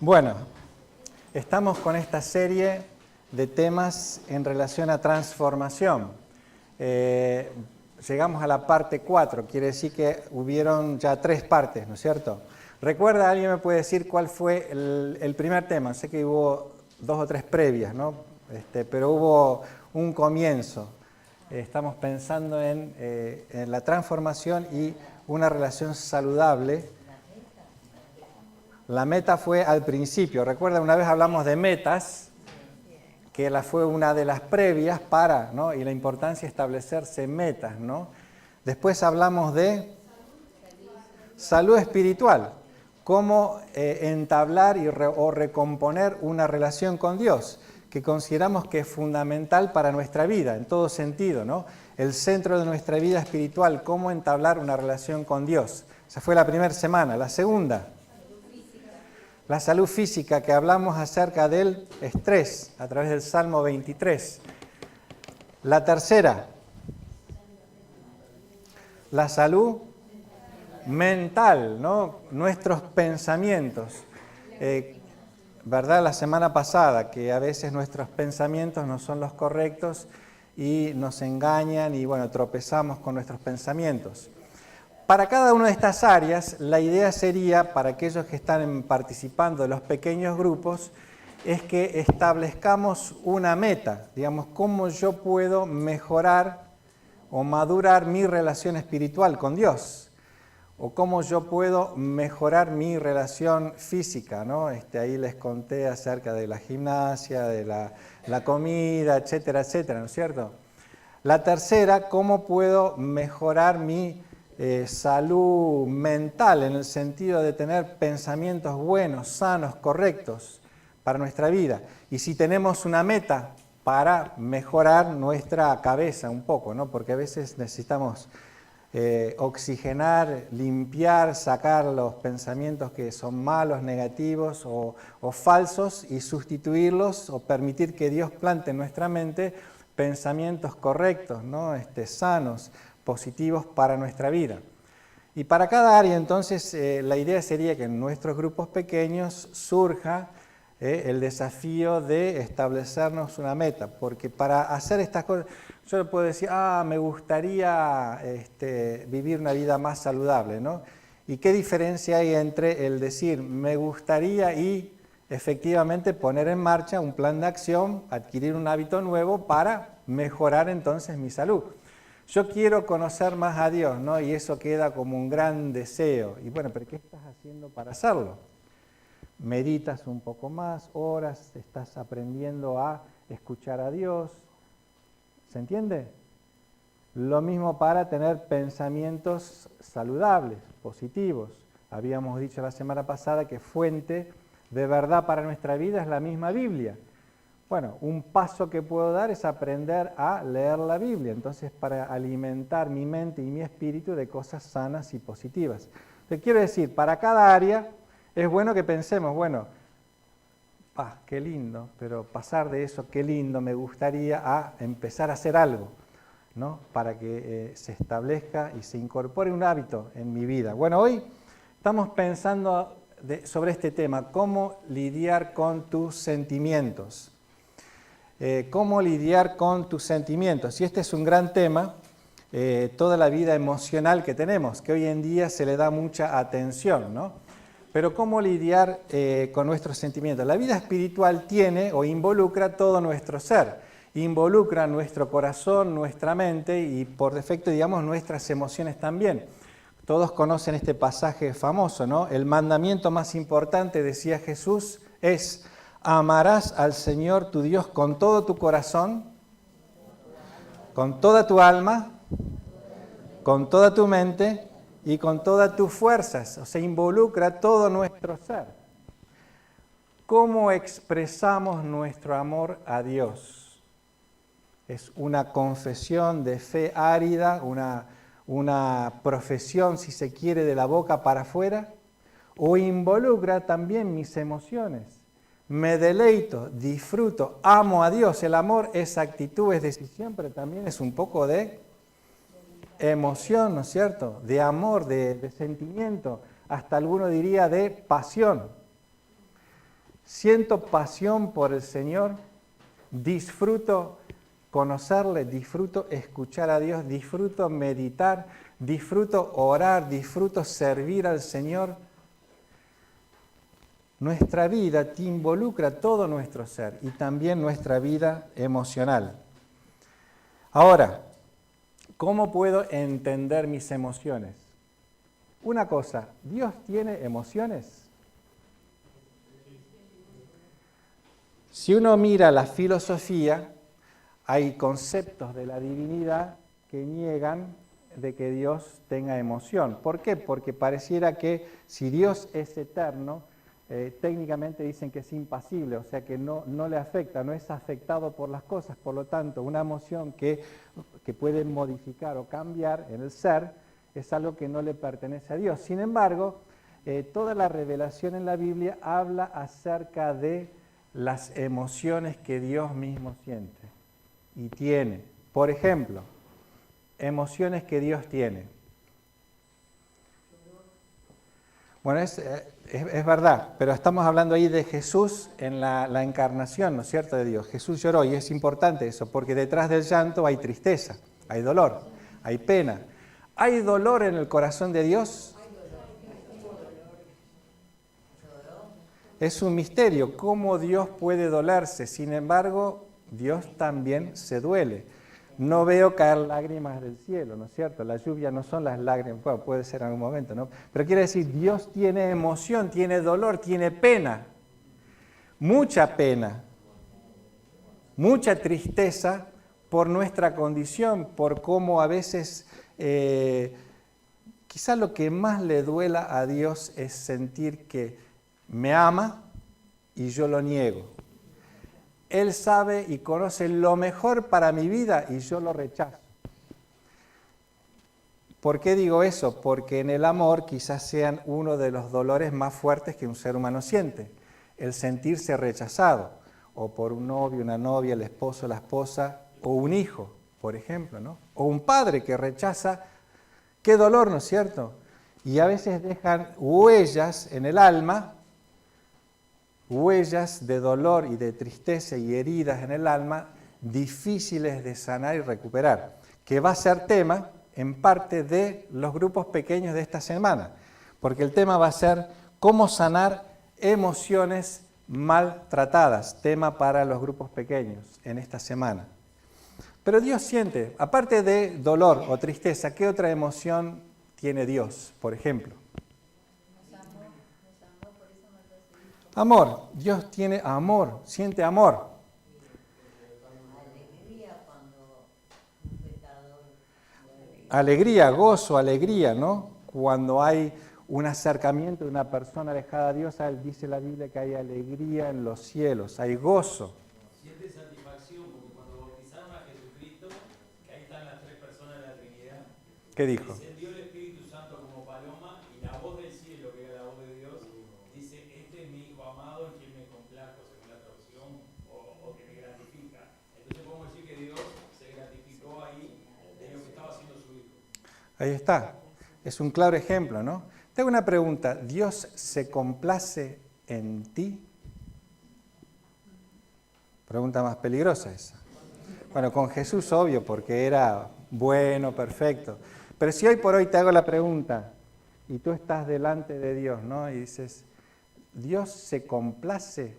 Bueno, estamos con esta serie de temas en relación a transformación. Llegamos a la parte 4, quiere decir que hubieron ya 3 partes, ¿no es cierto? ¿Recuerda, alguien me puede decir cuál fue el primer tema? Sé que hubo 2 o 3 previas, ¿no? Pero hubo un comienzo. Estamos pensando en la transformación y una relación saludable. La meta fue al principio. Recuerda, una vez hablamos de metas, que fue una de las previas para, ¿no? Y la importancia de establecerse metas, ¿no? Después hablamos de salud espiritual, cómo entablar o recomponer una relación con Dios, que consideramos que es fundamental para nuestra vida, en todo sentido, ¿no? El centro de nuestra vida espiritual, cómo entablar una relación con Dios. Esa fue la primera semana. La segunda, la salud física, que hablamos acerca del estrés a través del Salmo 23. La tercera, la salud mental, ¿no? Nuestros pensamientos. ¿Verdad? La semana pasada, que a veces nuestros pensamientos no son los correctos y nos engañan y, bueno, tropezamos con nuestros pensamientos. Para cada una de estas áreas, la idea sería, para aquellos que están participando de los pequeños grupos, es que establezcamos una meta, digamos, cómo yo puedo mejorar o madurar mi relación espiritual con Dios, o cómo yo puedo mejorar mi relación física, ¿no? Ahí les conté acerca de la gimnasia, de la comida, etcétera, etcétera, ¿no es cierto? La tercera, cómo puedo mejorar mi salud mental, en el sentido de tener pensamientos buenos, sanos, correctos para nuestra vida. Y si tenemos una meta para mejorar nuestra cabeza un poco, ¿no? Porque a veces necesitamos oxigenar, limpiar, sacar los pensamientos que son malos, negativos o falsos y sustituirlos o permitir que Dios plante en nuestra mente pensamientos correctos, ¿no? Sanos, positivos para nuestra vida. Y para cada área, entonces, la idea sería que en nuestros grupos pequeños surja el desafío de establecernos una meta, porque para hacer estas cosas, yo le puedo decir, me gustaría vivir una vida más saludable, ¿no? ¿Y qué diferencia hay entre el decir, me gustaría y efectivamente poner en marcha un plan de acción, adquirir un hábito nuevo para mejorar entonces mi salud? Yo quiero conocer más a Dios, ¿no? Y eso queda como un gran deseo. Y bueno, ¿pero qué estás haciendo para hacerlo? Meditas un poco más, horas, estás aprendiendo a escuchar a Dios. ¿Se entiende? Lo mismo para tener pensamientos saludables, positivos. Habíamos dicho la semana pasada que fuente de verdad para nuestra vida es la misma Biblia. Bueno, un paso que puedo dar es aprender a leer la Biblia, entonces para alimentar mi mente y mi espíritu de cosas sanas y positivas. Te quiero decir, para cada área es bueno que pensemos, bueno, qué lindo, pero pasar de eso, qué lindo, me gustaría a empezar a hacer algo, ¿no? Para que se establezca y se incorpore un hábito en mi vida. Bueno, hoy estamos pensando sobre este tema, cómo lidiar con tus sentimientos. Cómo lidiar con tus sentimientos. Y este es un gran tema, toda la vida emocional que tenemos, que hoy en día se le da mucha atención, ¿no? Pero cómo lidiar con nuestros sentimientos. La vida espiritual tiene o involucra todo nuestro ser, involucra nuestro corazón, nuestra mente y por defecto, digamos, nuestras emociones también. Todos conocen este pasaje famoso, ¿no? El mandamiento más importante, decía Jesús, es: amarás al Señor tu Dios con todo tu corazón, con toda tu alma, con toda tu mente y con todas tus fuerzas. O sea, involucra todo nuestro ser. ¿Cómo expresamos nuestro amor a Dios? Es una confesión de fe árida, una profesión, si se quiere, de la boca para afuera, o involucra también mis emociones. Me deleito, disfruto, amo a Dios. El amor es actitud, es decisión, pero también es un poco de emoción, ¿no es cierto? De amor, de sentimiento, hasta alguno diría de pasión. siento pasión por el Señor, disfruto conocerle, disfruto escuchar a Dios, disfruto meditar, disfruto orar, disfruto servir al Señor. Nuestra vida te involucra todo nuestro ser y también nuestra vida emocional. Ahora, ¿cómo puedo entender mis emociones? Una cosa, ¿Dios tiene emociones? Si uno mira la filosofía, hay conceptos de la divinidad que niegan de que Dios tenga emoción. ¿Por qué? Porque pareciera que si Dios es eterno, técnicamente dicen que es impasible, o sea que no le afecta, no es afectado por las cosas. Por lo tanto, una emoción que puede modificar o cambiar en el ser es algo que no le pertenece a Dios. Sin embargo, toda la revelación en la Biblia habla acerca de las emociones que Dios mismo siente y tiene. Por ejemplo, emociones que Dios tiene. Bueno, es verdad, pero estamos hablando ahí de Jesús en la encarnación, ¿no es cierto?, de Dios. Jesús lloró y es importante eso, porque detrás del llanto hay tristeza, hay dolor, hay pena. ¿Hay dolor en el corazón de Dios? Es un misterio cómo Dios puede dolerse. Sin embargo, Dios también se duele. No veo caer lágrimas del cielo, ¿no es cierto? La lluvia no son las lágrimas, bueno, puede ser en algún momento, ¿no? Pero quiere decir, Dios tiene emoción, tiene dolor, tiene pena, mucha tristeza por nuestra condición, por cómo a veces quizás lo que más le duela a Dios es sentir que me ama y yo lo niego. Él sabe y conoce lo mejor para mi vida y yo lo rechazo. ¿Por qué digo eso? Porque en el amor quizás sean uno de los dolores más fuertes que un ser humano siente. El sentirse rechazado, o por un novio, una novia, el esposo, la esposa, o un hijo, por ejemplo, ¿no? O un padre que rechaza. ¡Qué dolor!, ¿no es cierto? Y a veces dejan huellas en el alma, huellas de dolor y de tristeza y heridas en el alma difíciles de sanar y recuperar, que va a ser tema en parte de los grupos pequeños de esta semana, porque el tema va a ser cómo sanar emociones maltratadas, tema para los grupos pequeños en esta semana. Pero Dios siente, aparte de dolor o tristeza, ¿qué otra emoción tiene Dios, por ejemplo? Amor, Dios tiene amor, siente amor. Alegría, gozo, alegría, ¿no? Cuando hay un acercamiento de una persona alejada de Dios, dice la Biblia que hay alegría en los cielos, hay gozo. Siente satisfacción, porque cuando bautizaron a Jesucristo, que ahí están las tres personas de la Trinidad, ¿Qué dijo? descendió el Espíritu Santo como paloma y la voz del cielo, que era la voz de Dios, dice, este es mi Hijo amado en quien me complazco, según la traducción, o que me gratifica. Entonces podemos decir que Dios se gratificó ahí de lo que estaba haciendo su Hijo. Ahí está, es un claro ejemplo, ¿no? Te hago una pregunta, ¿Dios se complace en ti? Pregunta más peligrosa esa. Bueno, con Jesús obvio, porque era bueno, perfecto. Pero si hoy por hoy te hago la pregunta, y tú estás delante de Dios, ¿no? Y dices, ¿Dios se complace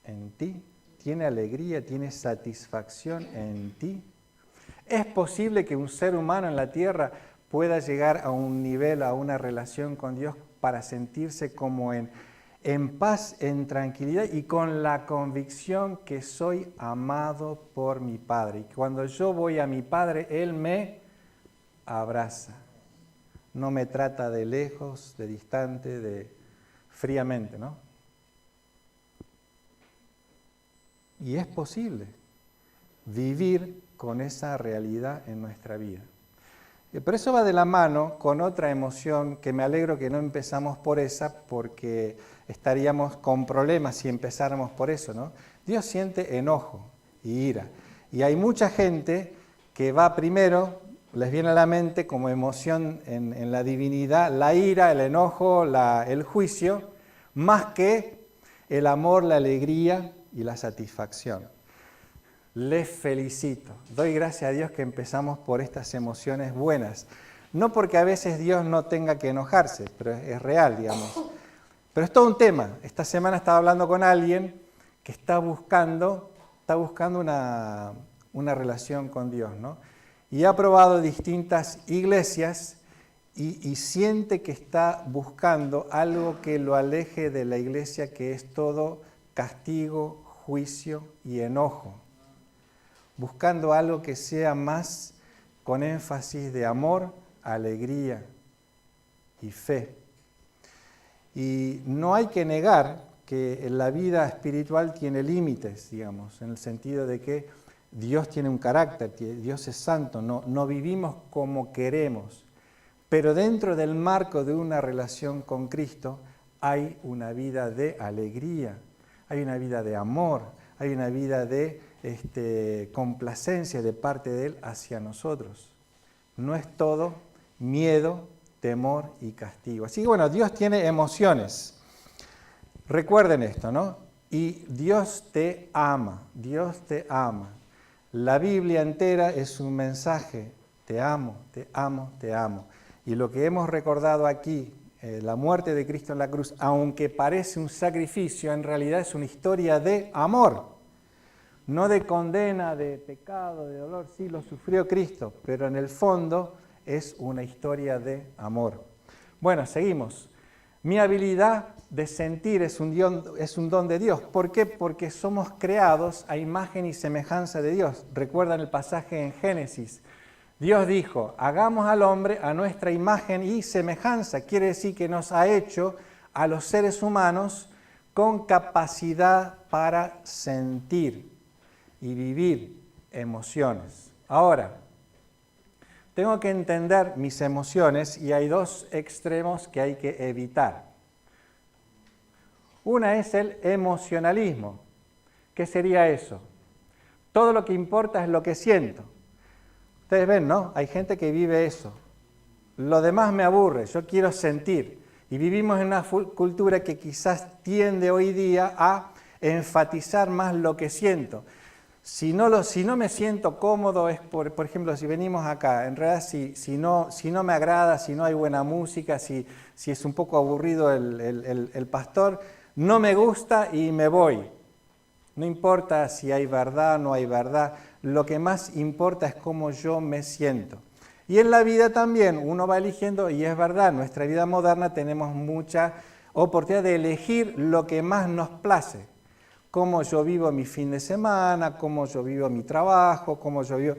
en ti? ¿Tiene alegría, tiene satisfacción en ti? ¿Es posible que un ser humano en la tierra pueda llegar a un nivel, a una relación con Dios para sentirse como en paz, en tranquilidad y con la convicción que soy amado por mi Padre? Y cuando yo voy a mi Padre, Él me abraza. No me trata de lejos, de distante, de fríamente, ¿no? Y es posible vivir con esa realidad en nuestra vida. Pero eso va de la mano con otra emoción que me alegro que no empezamos por esa, porque estaríamos con problemas si empezáramos por eso, ¿no? Dios siente enojo y ira. Y hay mucha gente que va primero, les viene a la mente como emoción en la divinidad, la ira, el enojo, el juicio, más que el amor, la alegría y la satisfacción. Les felicito. Doy gracias a Dios que empezamos por estas emociones buenas. No porque a veces Dios no tenga que enojarse, pero es real, digamos. Pero es todo un tema. Esta semana estaba hablando con alguien que está buscando una relación con Dios, ¿no? Y ha probado distintas iglesias y siente que está buscando algo que lo aleje de la iglesia, que es todo castigo, juicio y enojo. Buscando algo que sea más con énfasis de amor, alegría y fe. Y no hay que negar que la vida espiritual tiene límites, digamos, en el sentido de que Dios tiene un carácter, que Dios es santo, no vivimos como queremos. Pero dentro del marco de una relación con Cristo hay una vida de alegría, hay una vida de amor, hay una vida de complacencia de parte de Él hacia nosotros. No es todo miedo, temor y castigo. Así que bueno, Dios tiene emociones. Recuerden esto, ¿no? Y Dios te ama, Dios te ama. La Biblia entera es un mensaje, te amo, te amo, te amo. Y lo que hemos recordado aquí, la muerte de Cristo en la cruz, aunque parece un sacrificio, en realidad es una historia de amor. No de condena, de pecado, de dolor, sí lo sufrió Cristo, pero en el fondo es una historia de amor. Bueno, seguimos. Mi habilidad de sentir es un don de Dios. ¿Por qué? Porque somos creados a imagen y semejanza de Dios. ¿Recuerdan el pasaje en Génesis? Dios dijo, hagamos al hombre a nuestra imagen y semejanza. Quiere decir que nos ha hecho a los seres humanos con capacidad para sentir y vivir emociones. Ahora, tengo que entender mis emociones y hay dos extremos que hay que evitar. Una es el emocionalismo. ¿Qué sería eso? Todo lo que importa es lo que siento. Ustedes ven, ¿no? Hay gente que vive eso. Lo demás me aburre, yo quiero sentir. Y vivimos en una cultura que quizás tiende hoy día a enfatizar más lo que siento. Si no me siento cómodo, es por ejemplo, si venimos acá, en realidad si no me agrada, si no hay buena música, si es un poco aburrido el pastor, no me gusta y me voy. No importa si hay verdad o no hay verdad, lo que más importa es cómo yo me siento. Y en la vida también uno va eligiendo, y es verdad, en nuestra vida moderna tenemos mucha oportunidad de elegir lo que más nos place. Cómo yo vivo mi fin de semana, cómo yo vivo mi trabajo, cómo yo vivo...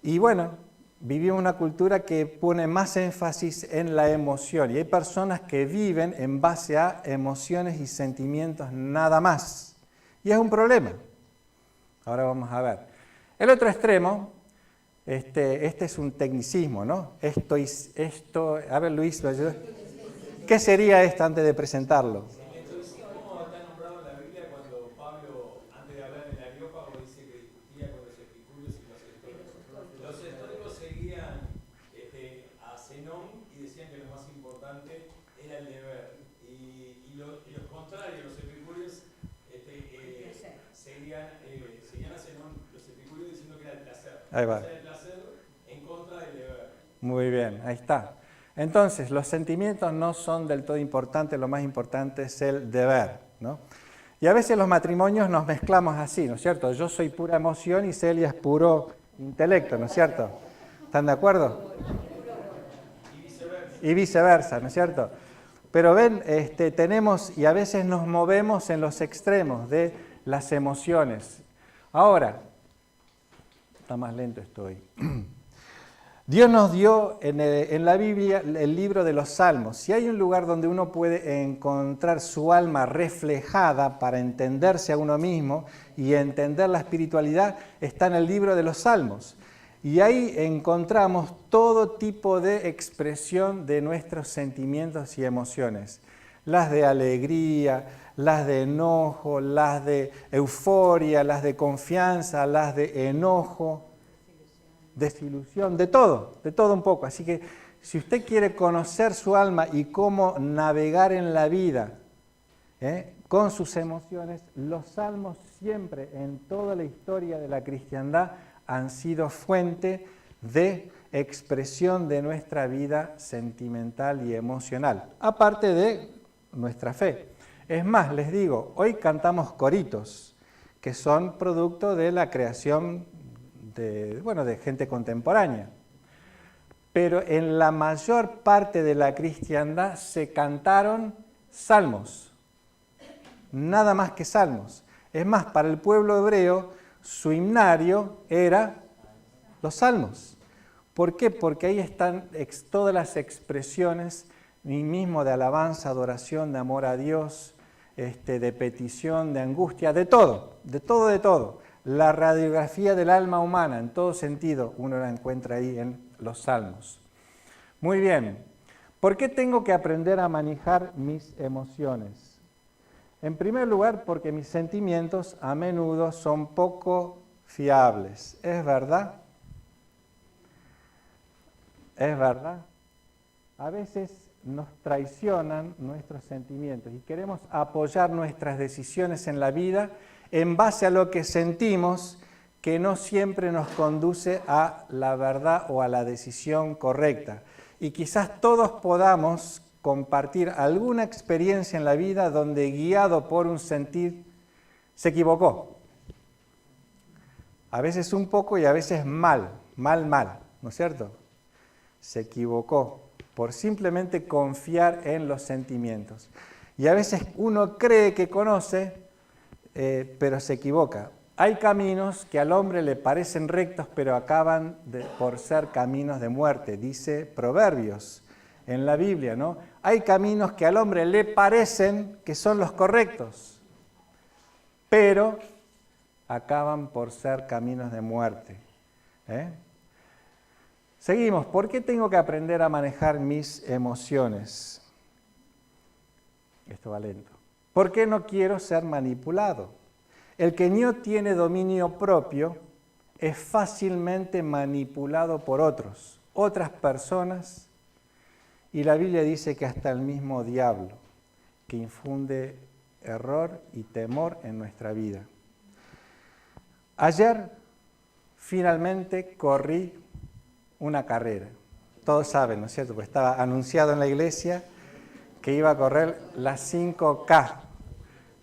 Y bueno, vivimos una cultura que pone más énfasis en la emoción. Y hay personas que viven en base a emociones y sentimientos nada más. Y es un problema. Ahora vamos a ver. El otro extremo, este es un tecnicismo, ¿no? A ver, Luis, ¿me ayuda? ¿Qué sería esto antes de presentarlo? Ahí va. El placer en contra del deber. Muy bien, ahí está. Entonces, los sentimientos no son del todo importantes, lo más importante es el deber, ¿no? Y a veces los matrimonios nos mezclamos así, ¿no es cierto? Yo soy pura emoción y Celia es puro intelecto, ¿no es cierto? ¿Están de acuerdo? Y viceversa, ¿no es cierto? Pero ven, tenemos y a veces nos movemos en los extremos de las emociones. Ahora, está más lento estoy. Dios nos dio en la Biblia el libro de los Salmos. Si hay un lugar donde uno puede encontrar su alma reflejada para entenderse a uno mismo y entender la espiritualidad, está en el libro de los Salmos. Y ahí encontramos todo tipo de expresión de nuestros sentimientos y emociones. Las de alegría, las de enojo, las de euforia, las de confianza, las de enojo, desilusión, de todo un poco. Así que si usted quiere conocer su alma y cómo navegar en la vida con sus emociones. Los salmos siempre, en toda la historia de la cristiandad, han sido fuente de expresión de nuestra vida sentimental y emocional, aparte de nuestra fe. Es más, les digo, hoy cantamos coritos, que son producto de la creación de gente contemporánea. Pero en la mayor parte de la cristiandad se cantaron salmos, nada más que salmos. Es más, para el pueblo hebreo, su himnario era los salmos. ¿Por qué? Porque ahí están todas las expresiones, mismo de alabanza, adoración, de amor a Dios, de petición, de angustia, de todo, de todo, de todo. La radiografía del alma humana, en todo sentido, uno la encuentra ahí en los salmos. Muy bien. ¿Por qué tengo que aprender a manejar mis emociones? En primer lugar, porque mis sentimientos a menudo son poco fiables. ¿Es verdad? ¿Es verdad? A veces nos traicionan nuestros sentimientos y queremos apoyar nuestras decisiones en la vida en base a lo que sentimos, que no siempre nos conduce a la verdad o a la decisión correcta. Y quizás todos podamos compartir alguna experiencia en la vida donde, guiado por un sentir, se equivocó. A veces un poco y a veces mal, ¿no es cierto? Se equivocó por simplemente confiar en los sentimientos. Y a veces uno cree que conoce, pero se equivoca. Hay caminos que al hombre le parecen rectos, pero acaban por ser caminos de muerte, dice Proverbios en la Biblia, ¿no? Hay caminos que al hombre le parecen que son los correctos, pero acaban por ser caminos de muerte. Seguimos. ¿Por qué tengo que aprender a manejar mis emociones? Esto va lento. ¿Por qué no quiero ser manipulado? El que no tiene dominio propio es fácilmente manipulado por otras personas, y la Biblia dice que hasta el mismo diablo, que infunde error y temor en nuestra vida. Ayer finalmente corrí una carrera. Todos saben, ¿no es cierto? Pues estaba anunciado en la iglesia que iba a correr las 5K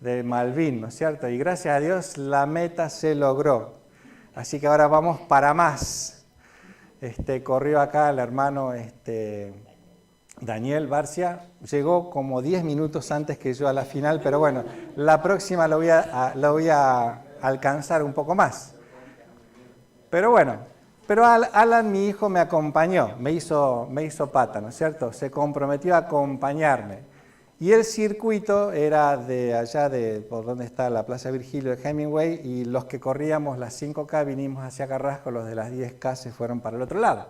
de Malvin, ¿no es cierto? Y gracias a Dios la meta se logró. Así que ahora vamos para más. Corrió acá el hermano Daniel Barcia, llegó como 10 minutos antes que yo a la final, pero bueno, la próxima lo voy a alcanzar un poco más. Pero bueno, Alan, mi hijo, me acompañó, me hizo pata, ¿no es cierto? Se comprometió a acompañarme. Y el circuito era de allá, por donde está la Plaza Virgilio de Hemingway, y los que corríamos las 5K vinimos hacia Carrasco, los de las 10K se fueron para el otro lado.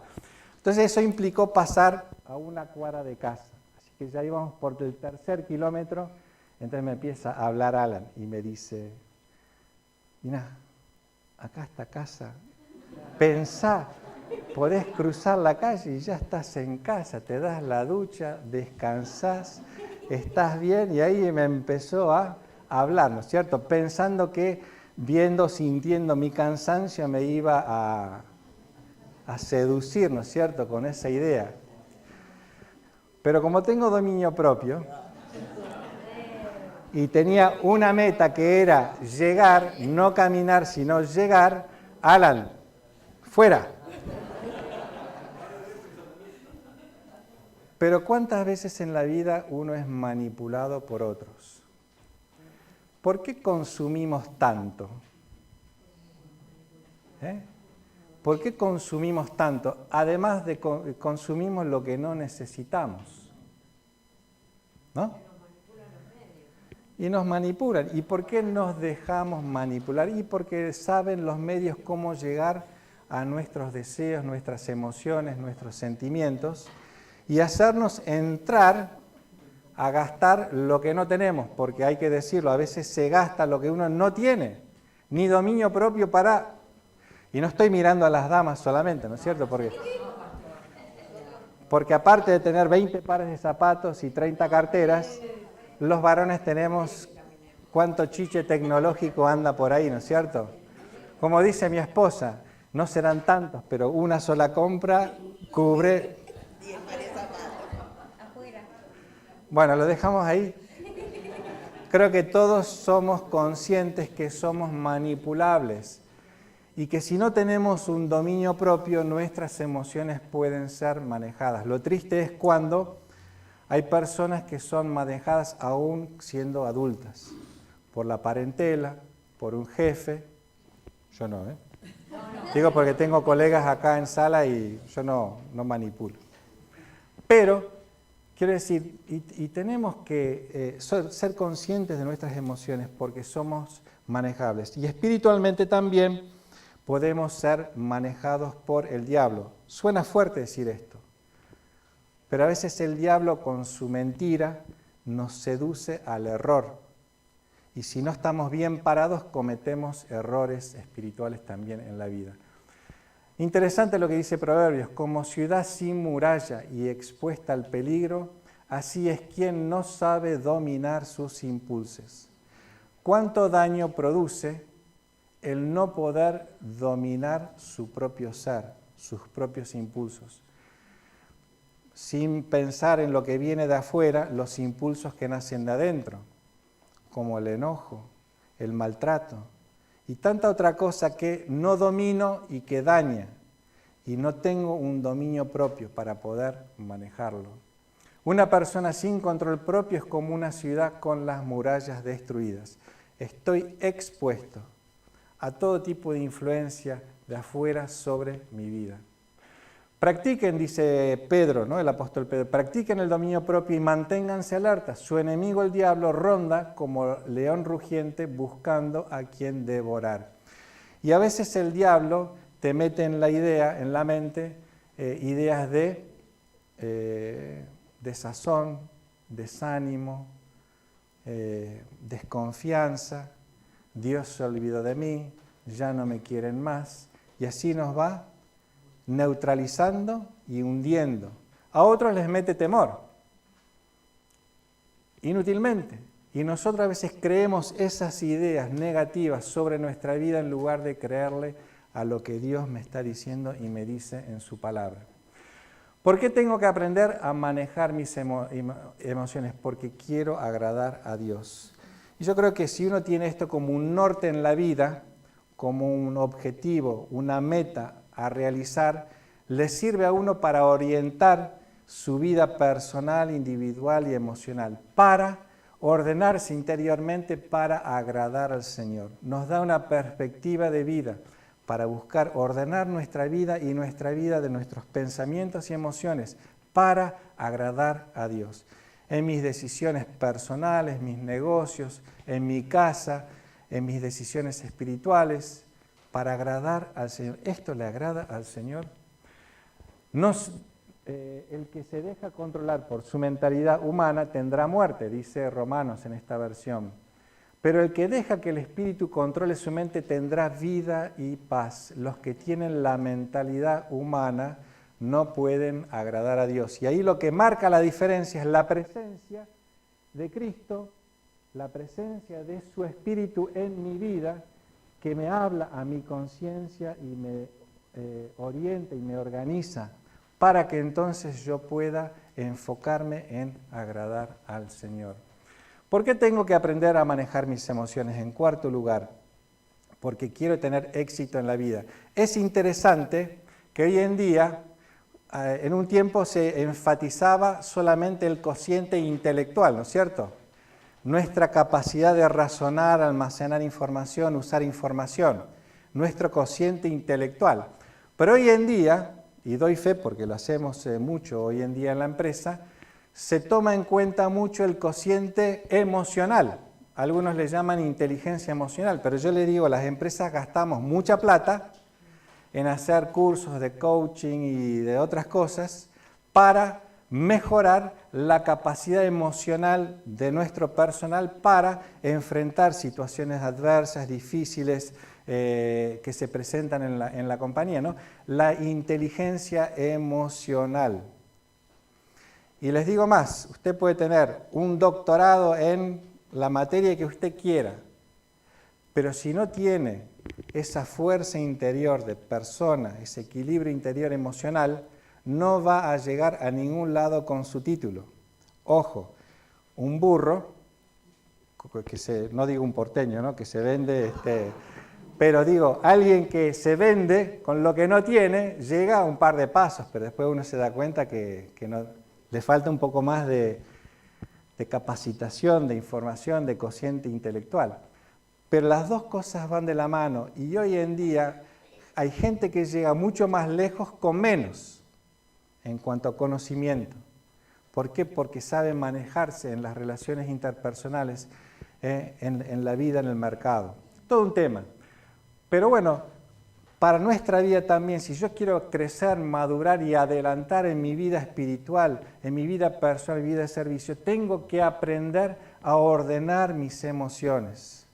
Entonces eso implicó pasar a una cuadra de casa. Así que ya íbamos por el tercer kilómetro, entonces me empieza a hablar Alan y me dice, mirá, acá está casa, pensá, podés cruzar la calle y ya estás en casa, te das la ducha, descansás, estás bien, y ahí me empezó a hablar, ¿no es cierto? Pensando que sintiendo mi cansancio me iba a seducir, ¿no es cierto?, con esa idea. Pero como tengo dominio propio y tenía una meta que era llegar, no caminar, sino llegar, Alan, fuera. Pero ¿cuántas veces en la vida uno es manipulado por otros? ¿Por qué consumimos tanto? ¿Por qué consumimos tanto? Además de consumimos lo que no necesitamos. ¿No? Y nos manipulan. ¿Y por qué nos dejamos manipular? Y porque saben los medios cómo llegar a nuestros deseos, nuestras emociones, nuestros sentimientos, y hacernos entrar a gastar lo que no tenemos, porque hay que decirlo, a veces se gasta lo que uno no tiene, ni dominio propio para... Y no estoy mirando a las damas solamente, ¿no es cierto? Porque aparte de tener 20 pares de zapatos y 30 carteras, los varones tenemos cuánto chiche tecnológico anda por ahí, ¿no es cierto? Como dice mi esposa, no serán tantos, pero una sola compra cubre. Bueno, lo dejamos ahí. Creo que todos somos conscientes que somos manipulables y que si no tenemos un dominio propio, nuestras emociones pueden ser manejadas. Lo triste es cuando hay personas que son manejadas aún siendo adultas, por la parentela, por un jefe. Yo no, ¿eh? Digo porque tengo colegas acá en sala y yo no manipulo. Pero, quiero decir, y tenemos que ser conscientes de nuestras emociones porque somos manejables. Y espiritualmente también podemos ser manejados por el diablo. Suena fuerte decir esto, pero a veces el diablo con su mentira nos seduce al error. Y si no estamos bien parados, cometemos errores espirituales también en la vida. Interesante lo que dice Proverbios, como ciudad sin muralla y expuesta al peligro, así es quien no sabe dominar sus impulsos. ¿Cuánto daño produce el no poder dominar su propio ser, sus propios impulsos? Sin pensar en lo que viene de afuera, los impulsos que nacen de adentro, como el enojo, el maltrato y tanta otra cosa que no domino y que daña, y no tengo un dominio propio para poder manejarlo. Una persona sin control propio es como una ciudad con las murallas destruidas. Estoy expuesto a todo tipo de influencia de afuera sobre mi vida. Practiquen, dice Pedro, ¿no? El apóstol Pedro, practiquen el dominio propio y manténganse alertas. Su enemigo el diablo ronda como león rugiente buscando a quien devorar. Y a veces el diablo te mete en la idea, en la mente, ideas de desazón, desánimo, desconfianza, Dios se olvidó de mí, ya no me quieren más, y así nos va neutralizando y hundiendo. A otros les mete temor, inútilmente. Y nosotros a veces creemos esas ideas negativas sobre nuestra vida en lugar de creerle a lo que Dios me está diciendo y me dice en su palabra. ¿Por qué tengo que aprender a manejar mis emociones? Porque quiero agradar a Dios. Y yo creo que si uno tiene esto como un norte en la vida, como un objetivo, una meta a realizar, le sirve a uno para orientar su vida personal, individual y emocional, para ordenarse interiormente para agradar al Señor. Nos da una perspectiva de vida para buscar ordenar nuestra vida y nuestra vida de nuestros pensamientos y emociones para agradar a Dios. En mis decisiones personales, mis negocios, en mi casa, en mis decisiones espirituales, para agradar al Señor. ¿Esto le agrada al Señor? El que se deja controlar por su mentalidad humana tendrá muerte, dice Romanos en esta versión. Pero el que deja que el Espíritu controle su mente tendrá vida y paz. Los que tienen la mentalidad humana no pueden agradar a Dios. Y ahí lo que marca la diferencia es la presencia de Cristo, la presencia de su Espíritu en mi vida, que me habla a mi conciencia y me orienta y me organiza para que entonces yo pueda enfocarme en agradar al Señor. ¿Por qué tengo que aprender a manejar mis emociones? En cuarto lugar, porque quiero tener éxito en la vida. Es interesante que hoy en día, en un tiempo se enfatizaba solamente el cociente intelectual, ¿no es cierto? Nuestra capacidad de razonar, almacenar información, usar información, nuestro cociente intelectual. Pero hoy en día, y doy fe porque lo hacemos mucho hoy en día en la empresa, se toma en cuenta mucho el cociente emocional. Algunos le llaman inteligencia emocional, pero yo le digo, las empresas gastamos mucha plata en hacer cursos de coaching y de otras cosas para mejorar la capacidad emocional de nuestro personal para enfrentar situaciones adversas, difíciles, que se presentan en la compañía, ¿no? La inteligencia emocional. Y les digo más, usted puede tener un doctorado en la materia que usted quiera, pero si no tiene esa fuerza interior de persona, ese equilibrio interior emocional, no va a llegar a ningún lado con su título. Ojo, un burro, no digo un porteño, ¿no? Que se vende, pero digo, alguien que se vende con lo que no tiene, llega a un par de pasos, pero después uno se da cuenta que no, le falta un poco más de capacitación, de información, de cociente intelectual. Pero las dos cosas van de la mano y hoy en día hay gente que llega mucho más lejos con menos en cuanto a conocimiento. ¿Por qué? Porque sabe manejarse en las relaciones interpersonales, en la vida, en el mercado. Todo un tema. Pero bueno, para nuestra vida también, si yo quiero crecer, madurar y adelantar en mi vida espiritual, en mi vida personal, en mi vida de servicio, tengo que aprender a ordenar mis emociones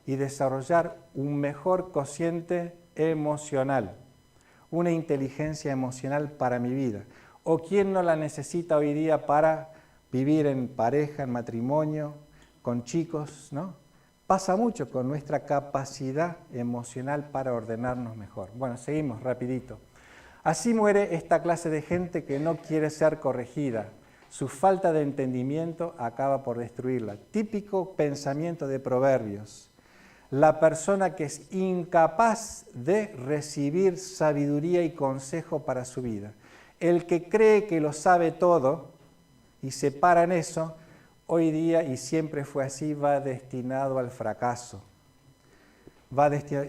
y desarrollar un mejor cociente emocional, una inteligencia emocional para mi vida. ¿O quién no la necesita hoy día para vivir en pareja, en matrimonio, con chicos, ¿no? Pasa mucho con nuestra capacidad emocional para ordenarnos mejor. Bueno, seguimos rapidito. Así muere esta clase de gente que no quiere ser corregida. Su falta de entendimiento acaba por destruirla. Típico pensamiento de Proverbios. La persona que es incapaz de recibir sabiduría y consejo para su vida. El que cree que lo sabe todo y se para en eso, hoy día, y siempre fue así, va destinado al fracaso.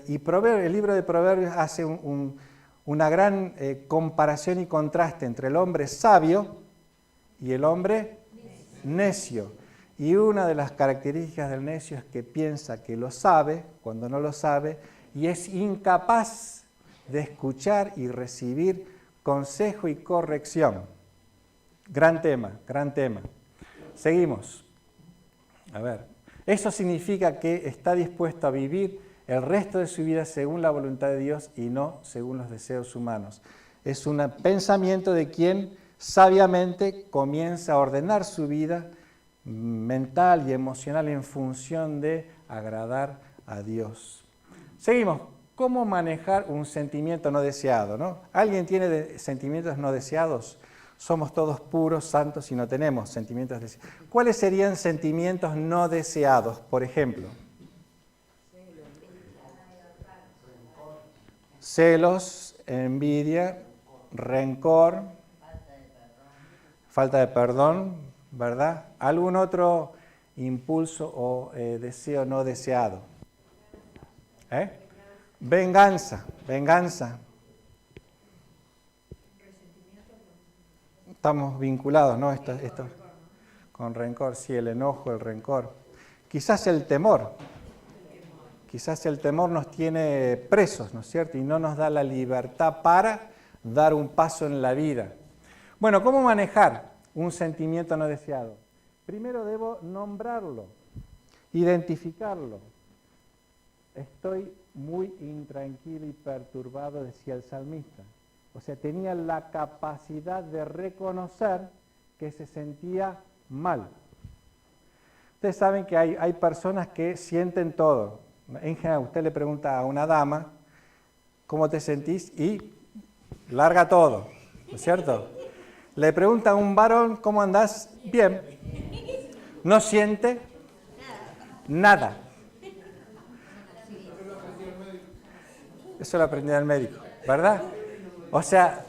Y el libro de Proverbios hace una gran comparación y contraste entre el hombre sabio y el hombre necio. Y una de las características del necio es que piensa que lo sabe cuando no lo sabe y es incapaz de escuchar y recibir consejo y corrección. Gran tema, gran tema. Seguimos. A ver, eso significa que está dispuesto a vivir el resto de su vida según la voluntad de Dios y no según los deseos humanos. Es un pensamiento de quien sabiamente comienza a ordenar su vida mental y emocional en función de agradar a Dios. Seguimos. ¿Cómo manejar un sentimiento no deseado, ¿no? ¿Alguien tiene sentimientos no deseados? Somos todos puros, santos y no tenemos sentimientos deseados. ¿Cuáles serían sentimientos no deseados, por ejemplo? Celos, envidia, rencor, falta de perdón, ¿verdad? ¿Algún otro impulso o deseo no deseado? Venganza. Estamos vinculados, ¿no? Esto, con rencor, sí, el enojo, el rencor. Quizás el temor. Quizás el temor nos tiene presos, ¿no es cierto? Y no nos da la libertad para dar un paso en la vida. Bueno, ¿cómo manejar un sentimiento no deseado? Primero debo nombrarlo, identificarlo. Estoy muy intranquilo y perturbado, decía el salmista. O sea, tenía la capacidad de reconocer que se sentía mal. Ustedes saben que hay personas que sienten todo. En general, usted le pregunta a una dama, ¿cómo te sentís? Y larga todo, ¿no es cierto? Le pregunta a un varón, ¿cómo andás? Bien. No siente nada. Eso lo aprendí del médico, ¿verdad? O sea,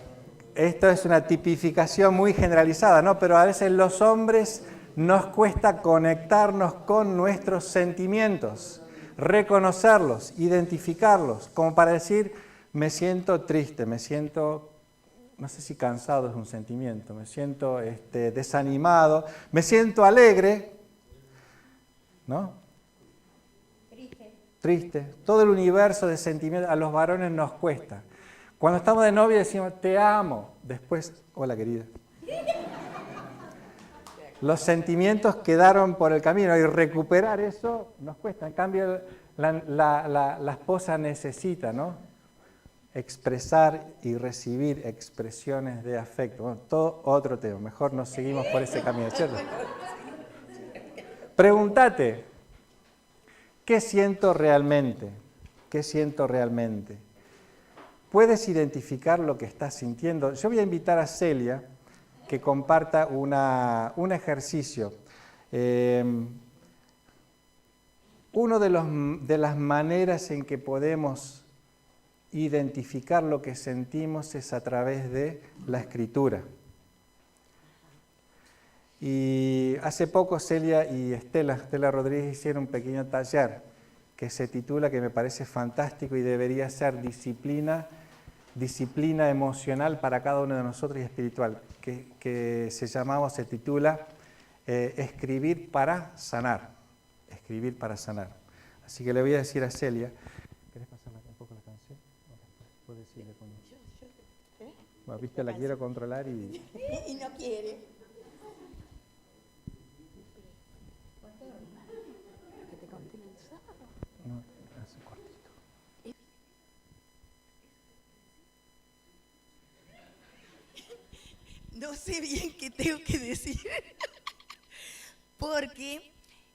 esto es una tipificación muy generalizada, ¿no? Pero a veces los hombres nos cuesta conectarnos con nuestros sentimientos, reconocerlos, identificarlos, como para decir, me siento triste, me siento, no sé si cansado es un sentimiento, me siento desanimado, me siento alegre, ¿no? Triste. Todo el universo de sentimientos a los varones nos cuesta. Cuando estamos de novia decimos, te amo. Después, hola querida. Los sentimientos quedaron por el camino y recuperar eso nos cuesta. En cambio, la esposa necesita, ¿no? expresar y recibir expresiones de afecto. Bueno, todo otro tema, mejor nos seguimos por ese camino, ¿cierto? Pregúntate, ¿qué siento realmente? ¿Qué siento realmente? ¿Puedes identificar lo que estás sintiendo? Yo voy a invitar a Celia que comparta un ejercicio. Una de las maneras en que podemos identificar lo que sentimos es a través de la escritura. Y hace poco Celia y Estela Rodríguez hicieron un pequeño taller que se titula, que me parece fantástico y debería ser disciplina emocional para cada uno de nosotros y espiritual, que se titula Escribir para sanar. Escribir para sanar. Así que le voy a decir a Celia, ¿querés pasarme un poco la canción? ¿Puedo decirle con... Bueno, viste, la quiero controlar y... Y no quiere. No, hace cortito. No sé bien qué tengo que decir. Porque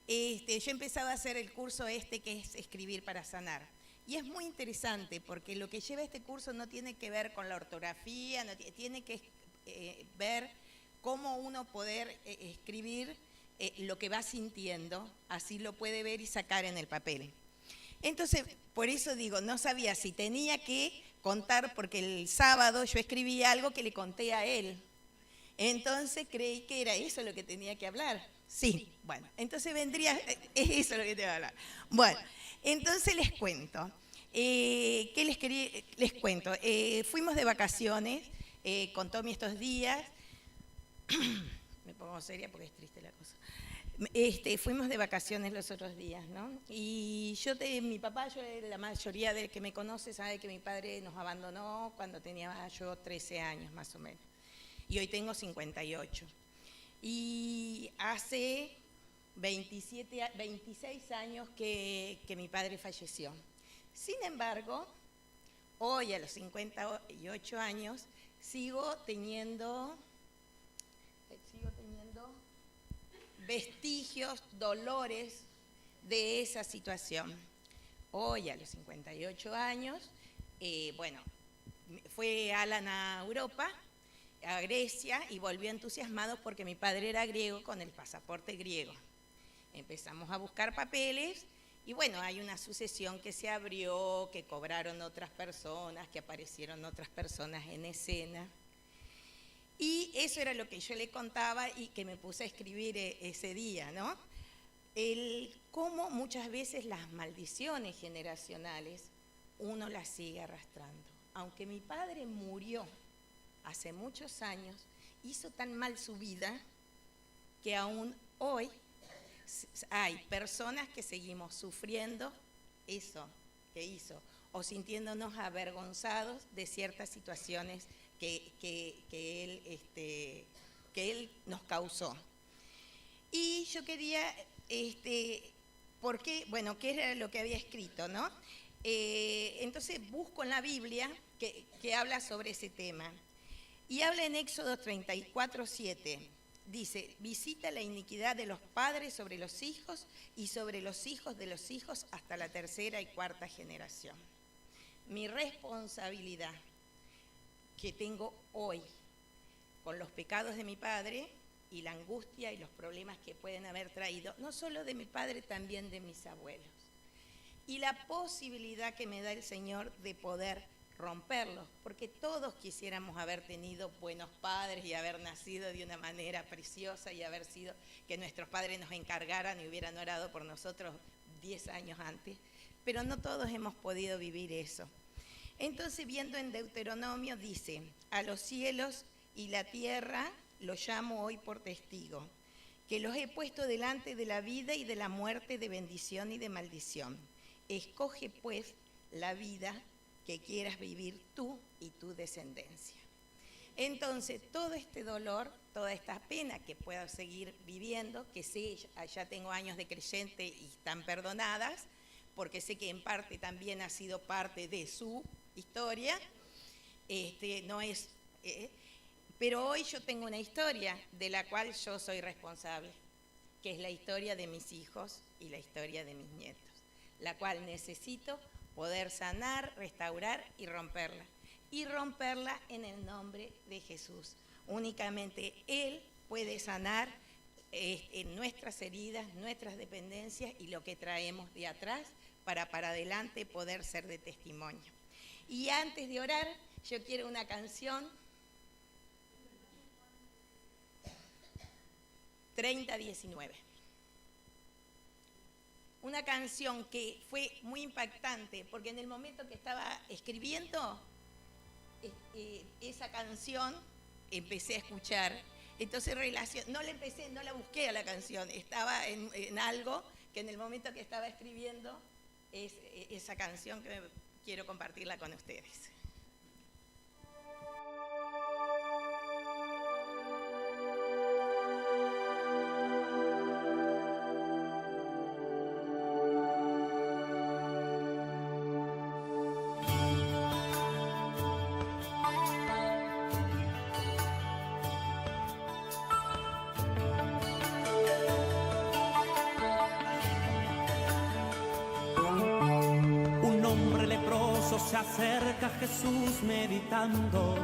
yo empezaba a hacer el curso que es Escribir para Sanar. Y es muy interesante porque lo que lleva este curso no tiene que ver con la ortografía, tiene que ver cómo uno poder escribir lo que va sintiendo, así lo puede ver y sacar en el papel. Entonces, por eso digo, no sabía si tenía que contar, porque el sábado yo escribí algo que le conté a él. Entonces creí que era eso lo que tenía que hablar. Sí, bueno, entonces es eso lo que tengo que hablar. Bueno, entonces les cuento. ¿Qué les cuento? Fuimos de vacaciones con Tommy estos días. Me pongo seria porque es triste la cosa. Fuimos de vacaciones los otros días, ¿no? Y mi papá, la mayoría de que me conoce sabe que mi padre nos abandonó cuando tenía yo 13 años más o menos. Y hoy tengo 58. Y hace 26 años que mi padre falleció. Sin embargo, hoy a los 58 años sigo teniendo vestigios, dolores de esa situación. Hoy a los 58 años, fue Alan a Europa, a Grecia, y volvió entusiasmado porque mi padre era griego con el pasaporte griego. Empezamos a buscar papeles y bueno, hay una sucesión que se abrió, que cobraron otras personas, que aparecieron otras personas en escena. Y eso era lo que yo le contaba y que me puse a escribir ese día, ¿no? Cómo muchas veces las maldiciones generacionales uno las sigue arrastrando. Aunque mi padre murió hace muchos años, hizo tan mal su vida que aún hoy hay personas que seguimos sufriendo eso que hizo o sintiéndonos avergonzados de ciertas situaciones que él nos causó. Y yo quería, ¿por qué? Bueno, ¿qué era lo que había escrito, no? Entonces busco en la Biblia que habla sobre ese tema. Y habla en Éxodo 34:7. Dice, visita la iniquidad de los padres sobre los hijos y sobre los hijos de los hijos hasta la tercera y cuarta generación. Mi responsabilidad que tengo hoy con los pecados de mi padre y la angustia y los problemas que pueden haber traído, no solo de mi padre, también de mis abuelos. Y la posibilidad que me da el Señor de poder romperlos, porque todos quisiéramos haber tenido buenos padres y haber nacido de una manera preciosa y haber sido que nuestros padres nos encargaran y hubieran orado por nosotros 10 años antes, pero no todos hemos podido vivir eso. Entonces, viendo en Deuteronomio, dice, a los cielos y la tierra los llamo hoy por testigo, que los he puesto delante de la vida y de la muerte, de bendición y de maldición. Escoge pues la vida que quieras vivir tú y tu descendencia. Entonces, todo este dolor, toda esta pena que puedo seguir viviendo, que sé, ya tengo años de creyente y están perdonadas, porque sé que en parte también ha sido parte de su historia, no es, pero hoy yo tengo una historia de la cual yo soy responsable, que es la historia de mis hijos y la historia de mis nietos, la cual necesito poder sanar, restaurar y romperla en el nombre de Jesús. Únicamente Él puede sanar nuestras heridas, nuestras dependencias y lo que traemos de atrás para adelante poder ser de testimonio. Y antes de orar, yo quiero una canción 3019. Una canción que fue muy impactante, porque en el momento que estaba escribiendo esa canción, empecé a escuchar. Entonces no la busqué a la canción, estaba en algo que en el momento que estaba escribiendo es esa canción que quiero compartirla con ustedes. Se acerca Jesús meditando,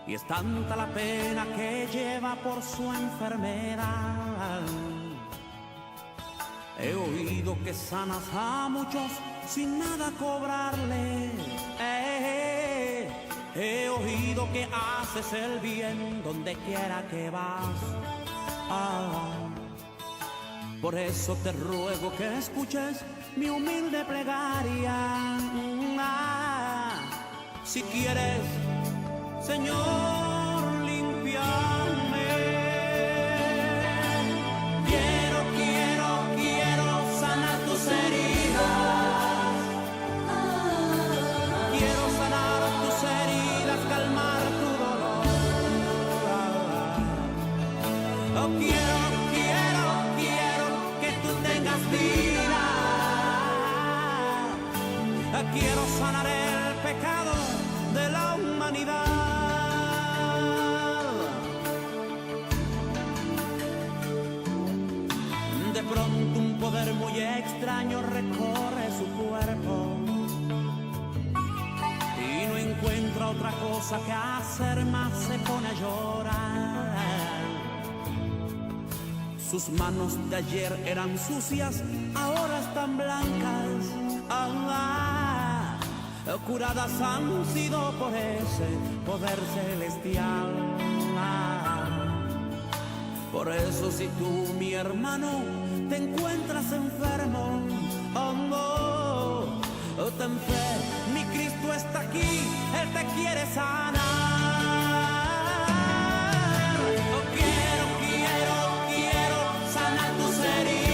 y es tanta la pena que lleva por su enfermedad. He oído que sanas a muchos sin nada cobrarle. He oído que haces el bien donde quiera que vas. Por eso te ruego que escuches mi humilde plegaria. Si quieres, Señor, limpiarme. Quiero sanar tus heridas. Quiero sanar tus heridas, calmar tu dolor. Quiero que tú tengas vida. Quiero sanar el pecado de la humanidad. De pronto un poder muy extraño recorre su cuerpo y no encuentra otra cosa que hacer más se pone a llorar. Sus manos de ayer eran sucias, ahora están blancas. Curadas han sido por ese poder celestial. Por eso si tú, mi hermano, te encuentras enfermo, ten fe, mi Cristo está aquí, Él te quiere sanar. Quiero sanar tus heridas.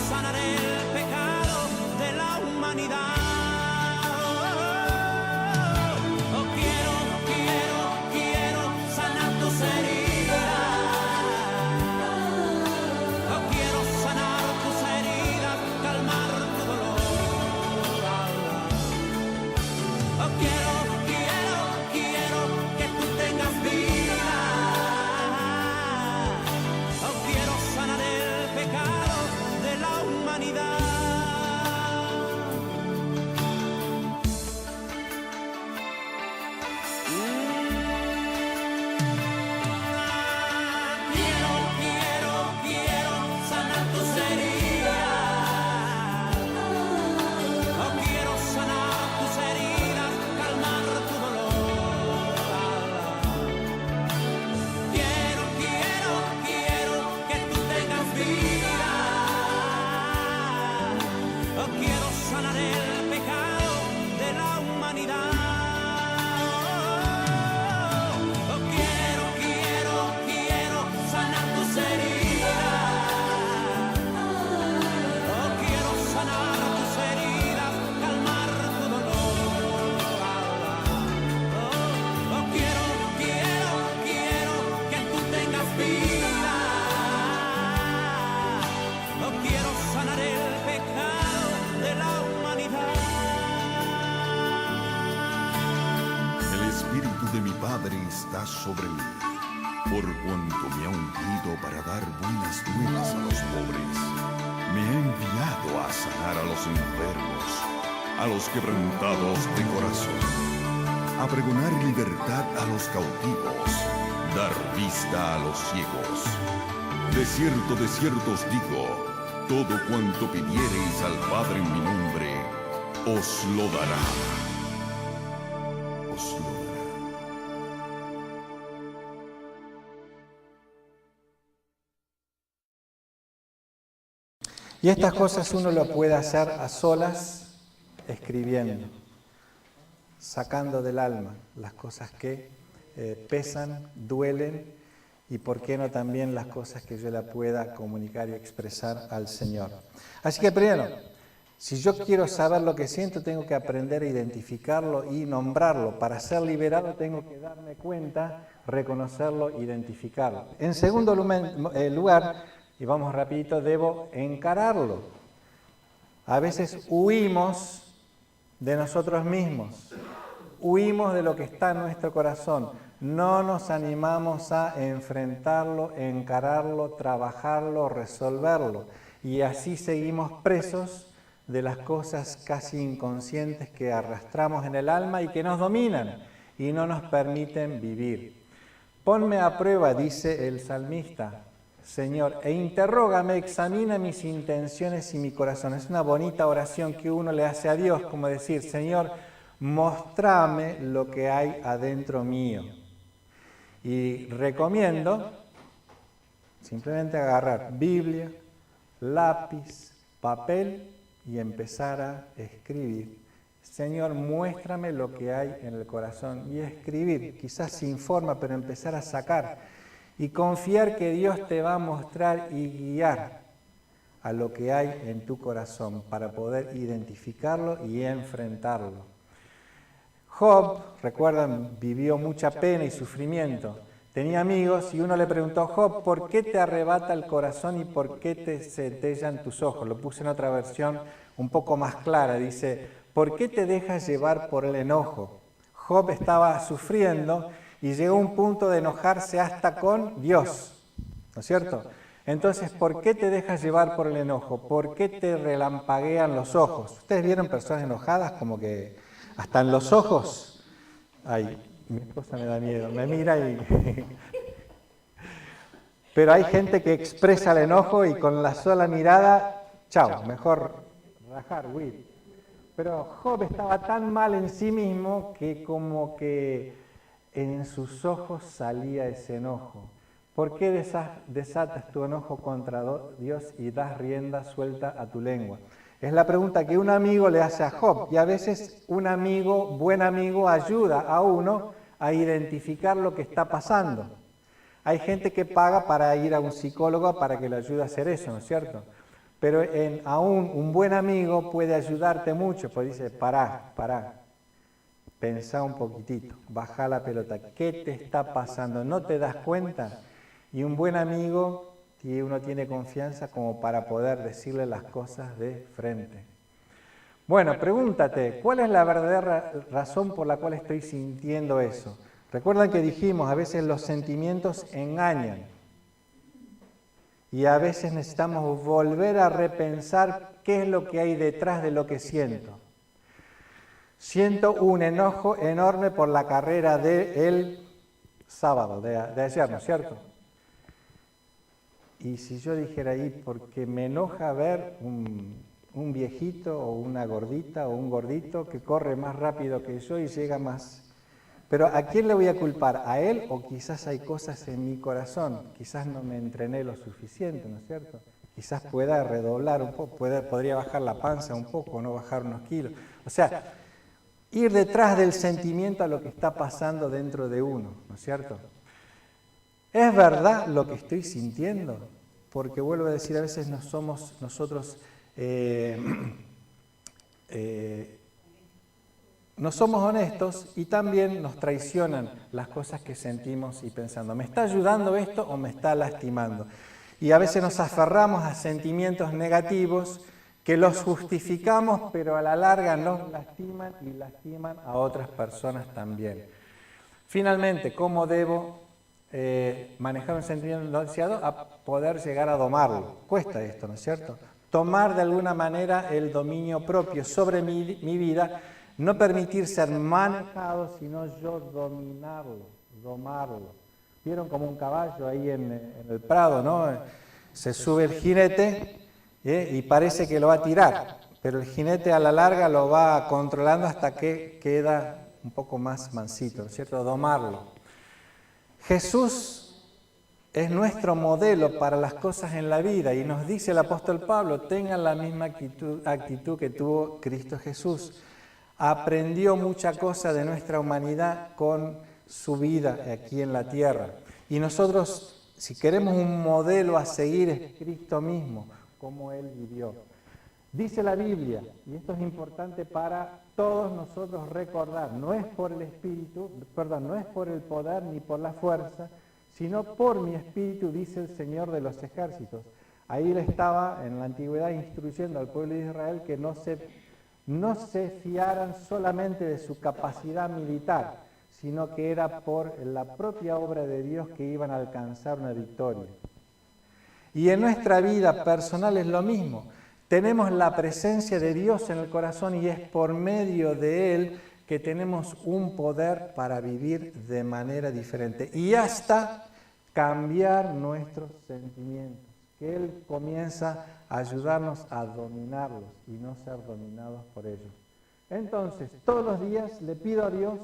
Sanar el pecado de la humanidad. Padre está sobre mí, por cuanto me ha ungido para dar buenas nuevas a los pobres. Me ha enviado a sanar a los enfermos, a los quebrantados de corazón, a pregonar libertad a los cautivos, dar vista a los ciegos. De cierto os digo, todo cuanto pidiereis al Padre en mi nombre, os lo dará. Os lo dará. Y estas cosas uno lo puede hacer a solas, escribiendo, sacando del alma las cosas que pesan, duelen, y por qué no también las cosas que yo la pueda comunicar y expresar al Señor. Así que primero, si yo quiero saber lo que siento, tengo que aprender a identificarlo y nombrarlo. Para ser liberado tengo que darme cuenta, reconocerlo, identificarlo. En segundo lugar, y vamos rapidito, debo encararlo. A veces huimos de nosotros mismos, huimos de lo que está en nuestro corazón. No nos animamos a enfrentarlo, encararlo, trabajarlo, resolverlo. Y así seguimos presos de las cosas casi inconscientes que arrastramos en el alma y que nos dominan y no nos permiten vivir. Ponme a prueba, dice el salmista, Señor, e interrógame, examina mis intenciones y mi corazón. Es una bonita oración que uno le hace a Dios, como decir, Señor, mostrame lo que hay adentro mío. Y recomiendo simplemente agarrar Biblia, lápiz, papel y empezar a escribir. Señor, muéstrame lo que hay en el corazón. Y escribir, quizás sin forma, pero empezar a sacar. Y confiar que Dios te va a mostrar y guiar a lo que hay en tu corazón para poder identificarlo y enfrentarlo. Job, recuerdan, vivió mucha pena y sufrimiento. Tenía amigos y uno le preguntó, Job, ¿por qué te arrebata el corazón y por qué te centellan tus ojos? Lo puse en otra versión un poco más clara. Dice, ¿por qué te dejas llevar por el enojo? Job estaba sufriendo y llegó a un punto de enojarse hasta con Dios, ¿no es cierto? Entonces, ¿por qué te dejas llevar por el enojo? ¿Por qué te relampaguean los ojos? ¿Ustedes vieron personas enojadas como que hasta en los ojos? Ay, mi esposa me da miedo, me mira y... Pero hay gente que expresa el enojo y con la sola mirada, chao, mejor rajar, huir. Pero Job estaba tan mal en sí mismo que como que en sus ojos salía ese enojo. ¿Por qué desatas tu enojo contra Dios y das rienda suelta a tu lengua? Es la pregunta que un amigo le hace a Job, y a veces un amigo, buen amigo, ayuda a uno a identificar lo que está pasando. Hay gente que paga para ir a un psicólogo para que le ayude a hacer eso, ¿no es cierto? Pero aún un buen amigo puede ayudarte mucho, pues dice, pará, pensá un poquitito, bajá la pelota, ¿qué te está pasando? ¿No te das cuenta? Y un buen amigo, y uno tiene confianza como para poder decirle las cosas de frente. Bueno, pregúntate, ¿cuál es la verdadera razón por la cual estoy sintiendo eso? Recuerdan que dijimos, a veces los sentimientos engañan. Y a veces necesitamos volver a repensar qué es lo que hay detrás de lo que siento. Siento un enojo enorme por la carrera del sábado, de ayer, ¿no es cierto? Y si yo dijera ahí, porque me enoja ver un viejito o una gordita o un gordito que corre más rápido que yo y llega más. Pero ¿a quién le voy a culpar? ¿A él o quizás hay cosas en mi corazón? Quizás no me entrené lo suficiente, ¿no es cierto? Quizás pueda redoblar un poco, podría bajar la panza un poco, no bajar unos kilos. O sea, ir detrás del sentimiento a lo que está pasando dentro de uno, ¿no es cierto? ¿Es verdad lo que estoy sintiendo? Porque vuelvo a decir, a veces no somos nosotros, no somos honestos y también nos traicionan las cosas que sentimos y pensando, ¿me está ayudando esto o me está lastimando? Y a veces nos aferramos a sentimientos negativos que los justificamos, pero a la larga nos lastiman y lastiman a otras personas también. Finalmente, ¿cómo debo manejar un sentimiento no deseado? A poder llegar a domarlo. Cuesta esto, ¿no es cierto? Tomar de alguna manera el dominio propio sobre mi vida, no permitir ser manejado, sino yo dominarlo, domarlo. ¿Vieron como un caballo ahí en el prado, no? Se sube el jinete y parece que lo va a tirar, pero el jinete a la larga lo va controlando hasta que queda un poco más mansito, ¿no es cierto? Domarlo. Jesús es nuestro modelo para las cosas en la vida y nos dice el apóstol Pablo, tengan la misma actitud que tuvo Cristo Jesús. Aprendió mucha cosa de nuestra humanidad con su vida aquí en la tierra. Y nosotros, si queremos un modelo a seguir, es Cristo mismo, como Él vivió. Dice la Biblia, y esto es importante para todos nosotros recordar, no es por el espíritu, perdón, no es por el poder ni por la fuerza, sino por mi espíritu, dice el Señor de los ejércitos. Ahí Él estaba en la antigüedad instruyendo al pueblo de Israel que no se fiaran solamente de su capacidad militar, sino que era por la propia obra de Dios que iban a alcanzar una victoria. Y en nuestra vida personal es lo mismo. Tenemos la presencia de Dios en el corazón y es por medio de Él que tenemos un poder para vivir de manera diferente y hasta cambiar nuestros sentimientos, que Él comienza a ayudarnos a dominarlos y no ser dominados por ellos. Entonces, todos los días le pido a Dios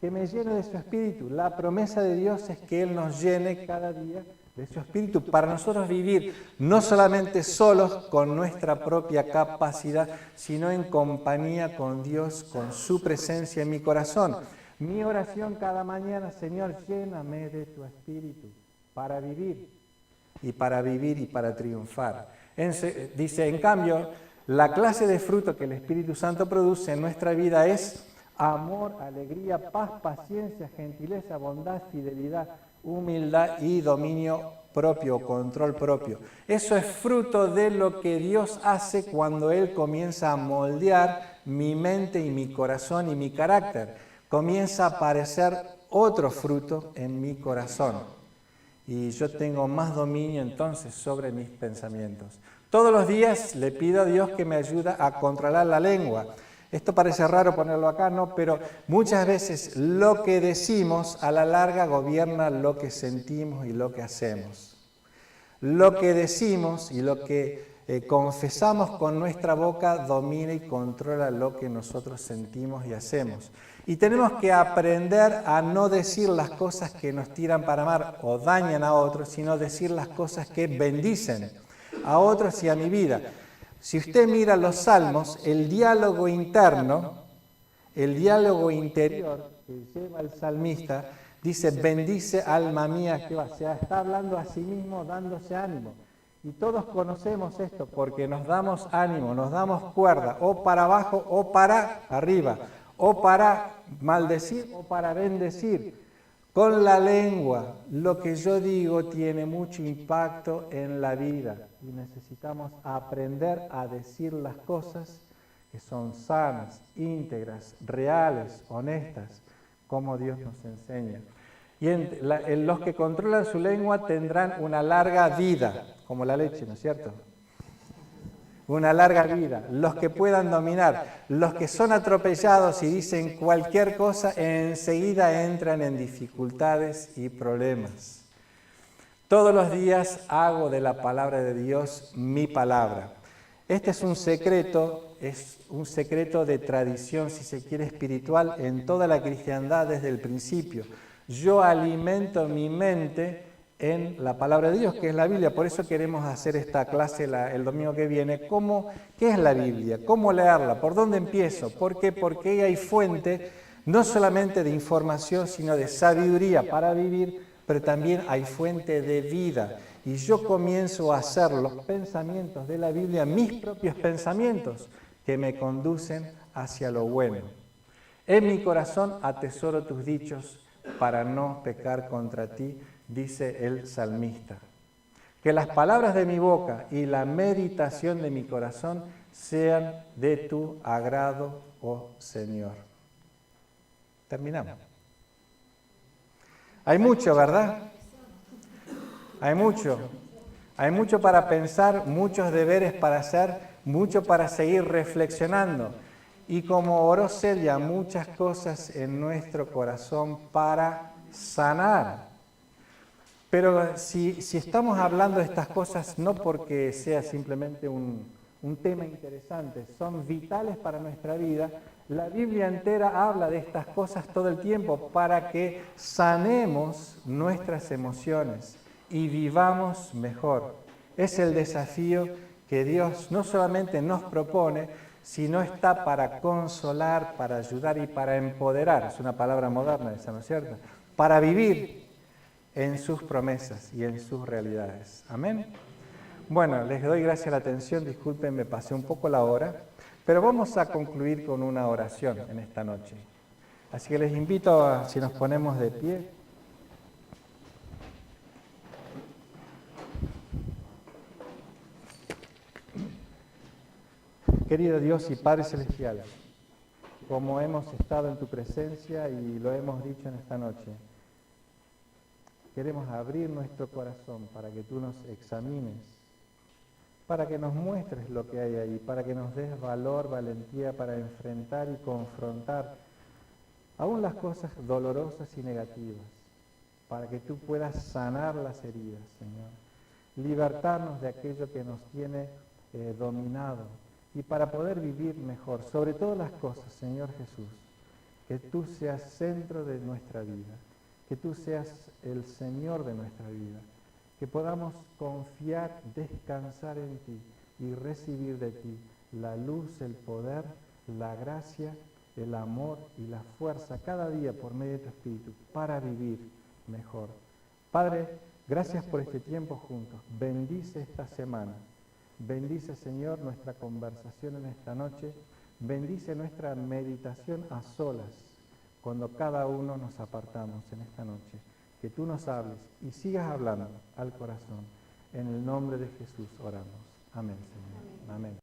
que me llene de su Espíritu. La promesa de Dios es que Él nos llene cada día de su Espíritu para nosotros vivir no solamente solos con nuestra propia capacidad, sino en compañía con Dios, con su presencia en mi corazón. Mi oración cada mañana, Señor, lléname de tu Espíritu para vivir y para triunfar. Dice, en cambio, la clase de fruto que el Espíritu Santo produce en nuestra vida es amor, alegría, paz, paciencia, gentileza, bondad, fidelidad, humildad y dominio propio, control propio. Eso es fruto de lo que Dios hace cuando Él comienza a moldear mi mente y mi corazón y mi carácter. Comienza a aparecer otro fruto en mi corazón. Y yo tengo más dominio entonces sobre mis pensamientos. Todos los días le pido a Dios que me ayude a controlar la lengua. Esto parece raro ponerlo acá, ¿no? Pero muchas veces lo que decimos a la larga gobierna lo que sentimos y lo que hacemos. Lo que decimos y lo que confesamos con nuestra boca domina y controla lo que nosotros sentimos y hacemos. Y tenemos que aprender a no decir las cosas que nos tiran para mal o dañan a otros, sino decir las cosas que bendicen a otros y a mi vida. Si usted mira los salmos, el diálogo interno, el diálogo interior que lleva el salmista, dice, bendice alma mía Jehová. O sea, está hablando a sí mismo, dándose ánimo. Y todos conocemos esto porque nos damos ánimo, nos damos cuerda, o para abajo o para arriba, o para maldecir o para bendecir. Con la lengua, lo que yo digo tiene mucho impacto en la vida y necesitamos aprender a decir las cosas que son sanas, íntegras, reales, honestas, como Dios nos enseña. Y los que controlan su lengua tendrán una larga vida, como la leche, ¿no es cierto? Una larga vida. Los que puedan dominar, los que son atropellados y dicen cualquier cosa, enseguida entran en dificultades y problemas. Todos los días hago de la palabra de Dios mi palabra. Este es un secreto de tradición, si se quiere, espiritual en toda la cristiandad desde el principio. Yo alimento mi mente en la palabra de Dios, que es la Biblia. Por eso queremos hacer esta clase el domingo que viene. ¿Qué es la Biblia? ¿Cómo leerla? ¿Por dónde empiezo? ¿Por qué? Porque ahí hay fuente no solamente de información, sino de sabiduría para vivir, pero también hay fuente de vida. Y yo comienzo a hacer los pensamientos de la Biblia, mis propios pensamientos, que me conducen hacia lo bueno. En mi corazón atesoro tus dichos para no pecar contra ti, dice el salmista. Que las palabras de mi boca y la meditación de mi corazón sean de tu agrado, oh Señor. Terminamos. Hay mucho, ¿verdad? Hay mucho. Hay mucho para pensar, muchos deberes para hacer, mucho para seguir reflexionando. Y como oró Celia, muchas cosas en nuestro corazón para sanar. Pero si estamos hablando de estas cosas no porque sea simplemente un tema interesante, son vitales para nuestra vida. La Biblia entera habla de estas cosas todo el tiempo para que sanemos nuestras emociones y vivamos mejor. Es el desafío que Dios no solamente nos propone, sino está para consolar, para ayudar y para empoderar. Es una palabra moderna esa, ¿no es cierto? Para vivir en sus promesas y en sus realidades. Amén. Bueno, les doy gracias a la atención, disculpen, me pasé un poco la hora, pero vamos a concluir con una oración en esta noche. Así que les invito a, si nos ponemos de pie. Querido Dios y Padre Celestial, como hemos estado en tu presencia y lo hemos dicho en esta noche, queremos abrir nuestro corazón para que tú nos examines, para que nos muestres lo que hay ahí, para que nos des valor, valentía para enfrentar y confrontar aún las cosas dolorosas y negativas, para que tú puedas sanar las heridas, Señor, libertarnos de aquello que nos tiene dominado y para poder vivir mejor. Sobre todas las cosas, Señor Jesús, que tú seas centro de nuestra vida, que tú seas el Señor de nuestra vida, que podamos confiar, descansar en ti y recibir de ti la luz, el poder, la gracia, el amor y la fuerza cada día por medio de tu Espíritu para vivir mejor. Padre, gracias por este tiempo juntos. Bendice esta semana. Bendice, Señor, nuestra conversación en esta noche. Bendice nuestra meditación a solas, cuando cada uno nos apartamos en esta noche. Que tú nos hables y sigas hablando al corazón. En el nombre de Jesús oramos. Amén, Señor. Amén.